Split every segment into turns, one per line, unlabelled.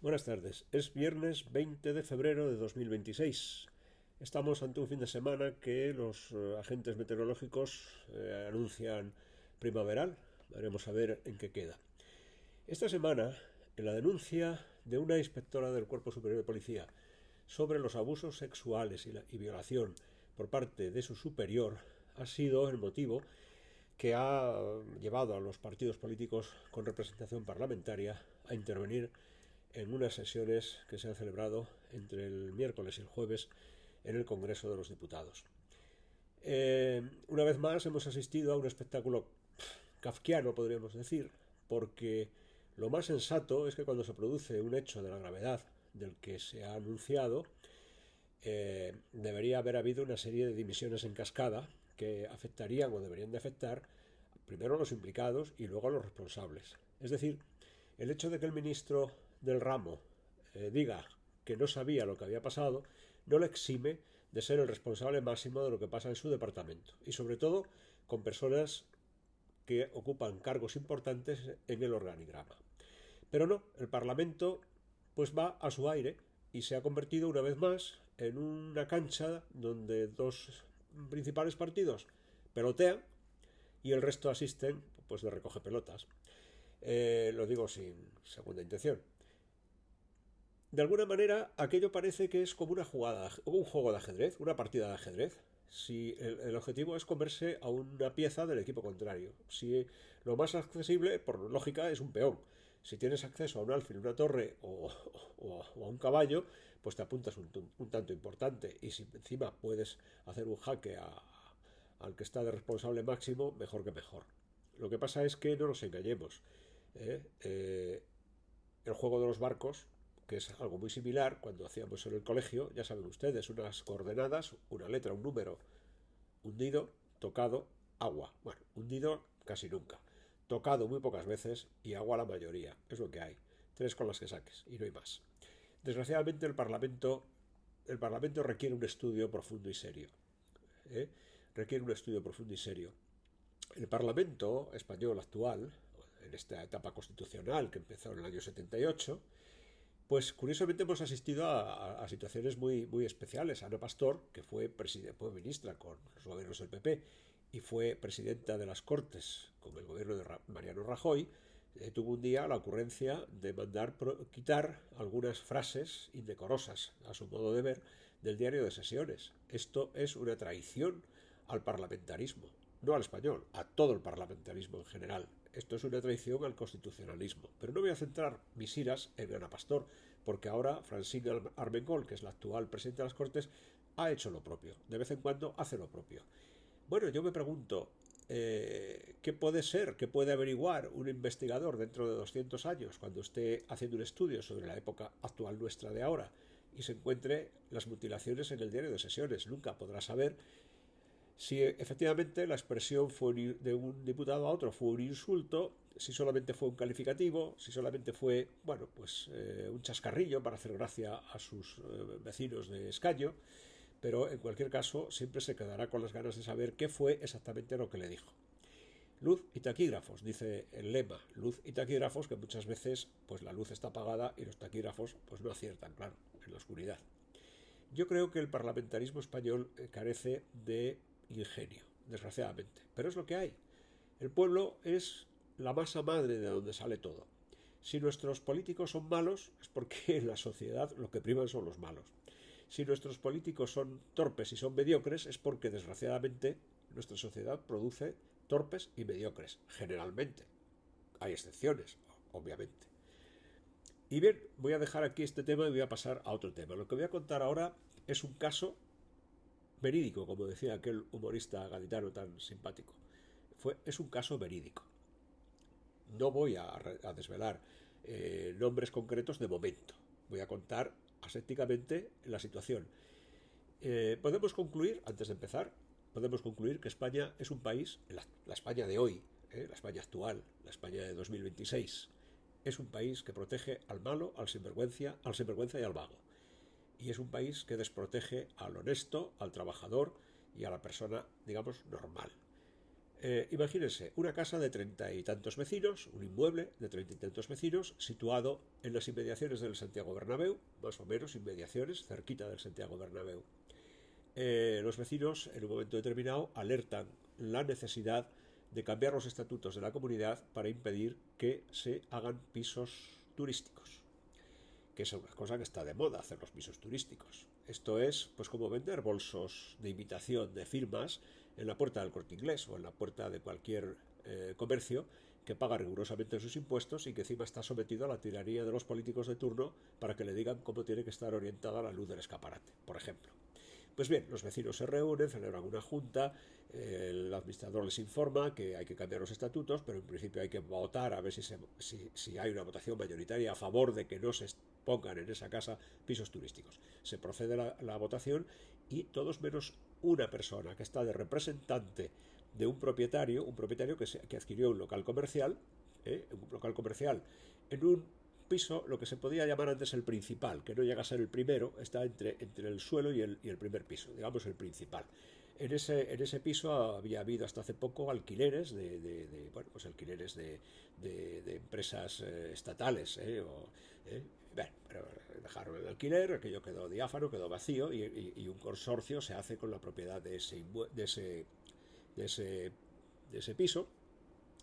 Buenas tardes. Es viernes 20 de febrero de 2026. Estamos ante un fin de semana que los agentes meteorológicos anuncian primaveral. Veremos a ver en qué queda. Esta semana, en la denuncia de una inspectora del Cuerpo Superior de Policía sobre los abusos sexuales y violación por parte de su superior, ha sido el motivo que ha llevado a los partidos políticos con representación parlamentaria a intervenir en unas sesiones que se han celebrado entre el miércoles y el jueves en el Congreso de los Diputados. Una vez más hemos asistido a un espectáculo kafkiano, podríamos decir, porque lo más sensato es que cuando se produce un hecho de la gravedad del que se ha anunciado, debería haber habido una serie de dimisiones en cascada que afectarían o deberían de afectar primero a los implicados y luego a los responsables. Es decir, el hecho de que el ministro del ramo diga que no sabía lo que había pasado no le exime de ser el responsable máximo de lo que pasa en su departamento y sobre todo con personas que ocupan cargos importantes en el organigrama. Pero no, el Parlamento pues va a su aire y se ha convertido una vez más en una cancha donde dos principales partidos pelotean y el resto asisten pues de recoge pelotas. Lo digo sin segunda intención. De alguna manera, aquello parece que es como una jugada, un juego de ajedrez, una partida de ajedrez. Si el objetivo es comerse a una pieza del equipo contrario. Si lo más accesible, por lógica, es un peón. Si tienes acceso a un alfil, una torre o a un caballo, pues te apuntas un tanto importante. Y si encima puedes hacer un jaque al que está de responsable máximo, mejor que mejor. Lo que pasa es que no nos engañemos. El juego de los barcos, que es algo muy similar cuando hacíamos en el colegio, ya saben ustedes, unas coordenadas, una letra, un número, hundido, tocado, agua. Bueno, hundido casi nunca, tocado muy pocas veces y agua la mayoría, es lo que hay. Tres con las que saques y no hay más. Desgraciadamente el Parlamento requiere un estudio profundo y serio. Requiere un estudio profundo y serio. El Parlamento español actual, en esta etapa constitucional que empezó en el año 78, pues curiosamente hemos asistido a situaciones muy especiales. Ana Pastor, que fue ministra con los gobiernos del PP y fue presidenta de las Cortes con el gobierno de Mariano Rajoy, tuvo un día la ocurrencia de mandar quitar algunas frases indecorosas, a su modo de ver, del diario de sesiones. Esto es una traición al parlamentarismo, no al español, a todo el parlamentarismo en general. Esto es una traición al constitucionalismo. Pero no voy a centrar mis iras en Ana Pastor, porque ahora Francine Armengol, que es la actual presidenta de las Cortes, ha hecho lo propio. De vez en cuando hace lo propio. Bueno, yo me pregunto, ¿qué puede ser, qué puede averiguar un investigador dentro de 200 años cuando esté haciendo un estudio sobre la época actual nuestra de ahora y se encuentre las mutilaciones en el diario de sesiones? Nunca podrá saber si efectivamente la expresión fue de un diputado a otro fue un insulto, si solamente fue un calificativo, si solamente fue, bueno, pues un chascarrillo para hacer gracia a sus vecinos de escaño, pero en cualquier caso siempre se quedará con las ganas de saber qué fue exactamente lo que le dijo. Luz y taquígrafos, dice el lema, luz y taquígrafos, que muchas veces pues la luz está apagada y los taquígrafos pues no aciertan, claro, en la oscuridad. Yo creo que el parlamentarismo español carece de ingenio, desgraciadamente. Pero es lo que hay. El pueblo es la masa madre de donde sale todo. Si nuestros políticos son malos, es porque en la sociedad lo que priman son los malos. Si nuestros políticos son torpes y son mediocres, es porque desgraciadamente nuestra sociedad produce torpes y mediocres, generalmente. Hay excepciones, obviamente. Y bien, voy a dejar aquí este tema y voy a pasar a otro tema. Lo que voy a contar ahora es un caso verídico, como decía aquel humorista gaditano tan simpático. Es un caso verídico. No voy a desvelar nombres concretos de momento. Voy a contar asépticamente la situación. Podemos concluir, antes de empezar, podemos concluir que España es un país, la España de hoy, la España actual, la España de 2026, es un país que protege al malo, al sinvergüenza y al vago. Y es un país que desprotege al honesto, al trabajador y a la persona, digamos, normal. Imagínense una casa de 30 y tantos vecinos, un inmueble de 30 y tantos vecinos, situado en las inmediaciones del Santiago Bernabéu, más o menos inmediaciones, cerquita del Santiago Bernabéu. Los vecinos en un momento determinado alertan la necesidad de cambiar los estatutos de la comunidad para impedir que se hagan pisos turísticos, que es una cosa que está de moda, hacer los pisos turísticos. Esto es pues como vender bolsos de imitación de firmas en la puerta del Corte Inglés o en la puerta de cualquier comercio que paga rigurosamente sus impuestos y que encima está sometido a la tiranía de los políticos de turno para que le digan cómo tiene que estar orientada la luz del escaparate, por ejemplo. Pues bien, los vecinos se reúnen, celebran una junta, el administrador les informa que hay que cambiar los estatutos, pero en principio hay que votar a ver si hay una votación mayoritaria a favor de que no se pongan en esa casa pisos turísticos. Se procede a la votación y todos menos una persona que está de representante de un propietario que adquirió un local comercial en un piso, lo que se podía llamar antes el principal, que no llega a ser el primero, está entre el suelo y el primer piso, digamos el principal. En ese piso había habido hasta hace poco alquileres alquileres de empresas estatales, bueno, pero dejaron el alquiler, aquello quedó diáfano, quedó vacío y un consorcio se hace con la propiedad de ese piso.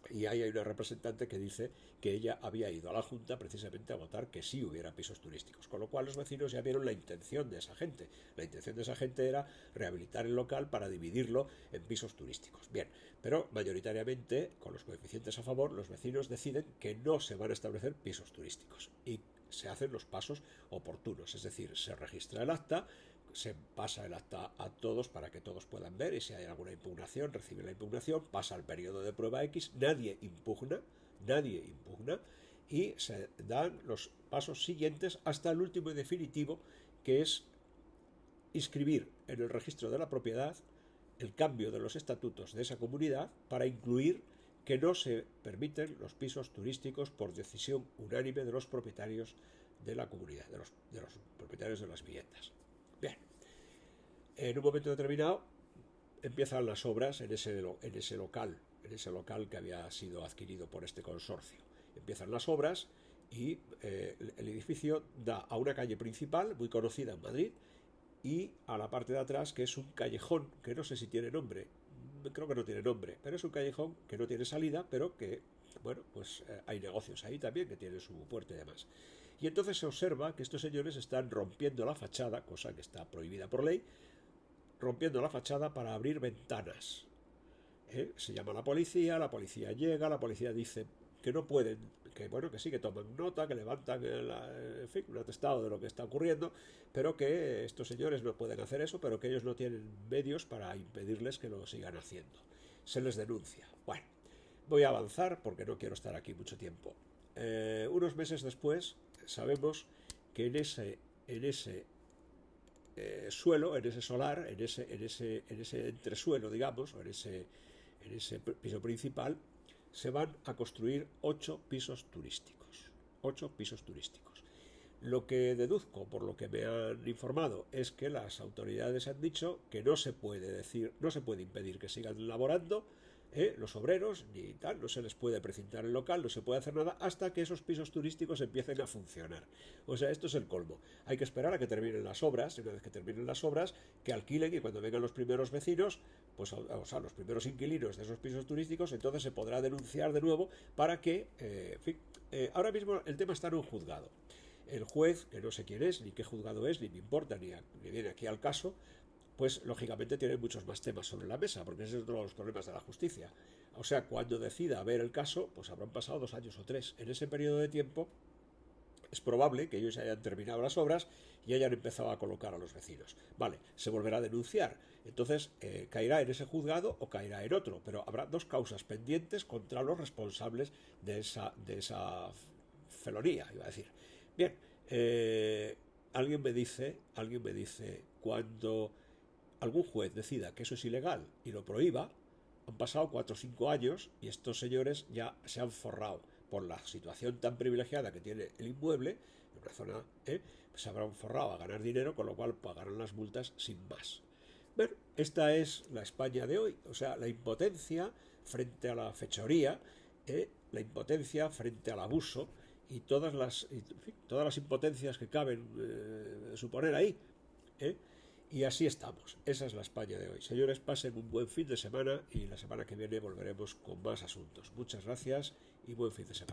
Y ahí hay una representante que dice que ella había ido a la Junta precisamente a votar que sí hubiera pisos turísticos, con lo cual los vecinos ya vieron la intención de esa gente. La intención de esa gente era rehabilitar el local para dividirlo en pisos turísticos. Bien, pero mayoritariamente, con los coeficientes a favor, los vecinos deciden que no se van a establecer pisos turísticos y se hacen los pasos oportunos, es decir, se registra el acta, se pasa el acta a todos para que todos puedan ver y si hay alguna impugnación, recibe la impugnación, pasa el periodo de prueba X, nadie impugna y se dan los pasos siguientes hasta el último y definitivo, que es inscribir en el registro de la propiedad el cambio de los estatutos de esa comunidad para incluir que no se permiten los pisos turísticos por decisión unánime de los propietarios de la comunidad, de los propietarios de las viviendas. Bien, en un momento determinado empiezan las obras en ese local que había sido adquirido por este consorcio. Empiezan las obras y el edificio da a una calle principal muy conocida en Madrid y a la parte de atrás, que es un callejón que no sé si tiene nombre, creo que no tiene nombre, pero es un callejón que no tiene salida, pero que, bueno, pues hay negocios ahí también que tienen su puerta y demás. Y entonces se observa que estos señores están rompiendo la fachada, cosa que está prohibida por ley, rompiendo la fachada para abrir ventanas. Se llama la policía llega, la policía dice que no pueden, que bueno, que sí, que toman nota, que levantan en fin, un atestado de lo que está ocurriendo, pero que estos señores no pueden hacer eso, pero que ellos no tienen medios para impedirles que lo sigan haciendo. Se les denuncia. Bueno, voy a avanzar porque no quiero estar aquí mucho tiempo. Unos meses después sabemos que en ese suelo, en ese solar, en ese entresuelo, digamos, o en ese piso principal, se van a construir 8 pisos turísticos. 8 pisos turísticos. Lo que deduzco, por lo que me han informado, es que las autoridades han dicho que no se puede impedir que sigan elaborando los obreros, ni tal, no se les puede precintar el local, no se puede hacer nada hasta que esos pisos turísticos empiecen a funcionar. O sea, esto es el colmo. Hay que esperar a que terminen las obras, y una vez que terminen las obras, que alquilen, y cuando vengan los primeros vecinos, pues, o sea, los primeros inquilinos de esos pisos turísticos, entonces se podrá denunciar de nuevo para que, en fin, ahora mismo el tema está en un juzgado. El juez, que no sé quién es, ni qué juzgado es, ni me importa, ni viene aquí al caso, pues lógicamente tiene muchos más temas sobre la mesa, porque ese es uno de los problemas de la justicia. O sea, cuando decida ver el caso, pues habrán pasado 2 años o 3. En ese periodo de tiempo es probable que ellos hayan terminado las obras y hayan empezado a colocar a los vecinos. Vale, se volverá a denunciar. Entonces, caerá en ese juzgado o caerá en otro, pero habrá 2 causas pendientes contra los responsables de esa felonía, iba a decir. Bien, alguien me dice, cuando algún juez decida que eso es ilegal y lo prohíba, han pasado 4 o 5 años y estos señores ya se han forrado por la situación tan privilegiada que tiene el inmueble, en una zona, se habrán forrado a ganar dinero, con lo cual pagarán las multas sin más. Bueno, esta es la España de hoy, o sea, la impotencia frente a la fechoría, la impotencia frente al abuso y todas las impotencias que caben suponer ahí. Y así estamos. Esa es la España de hoy. Señores, pasen un buen fin de semana y la semana que viene volveremos con más asuntos. Muchas gracias y buen fin de semana.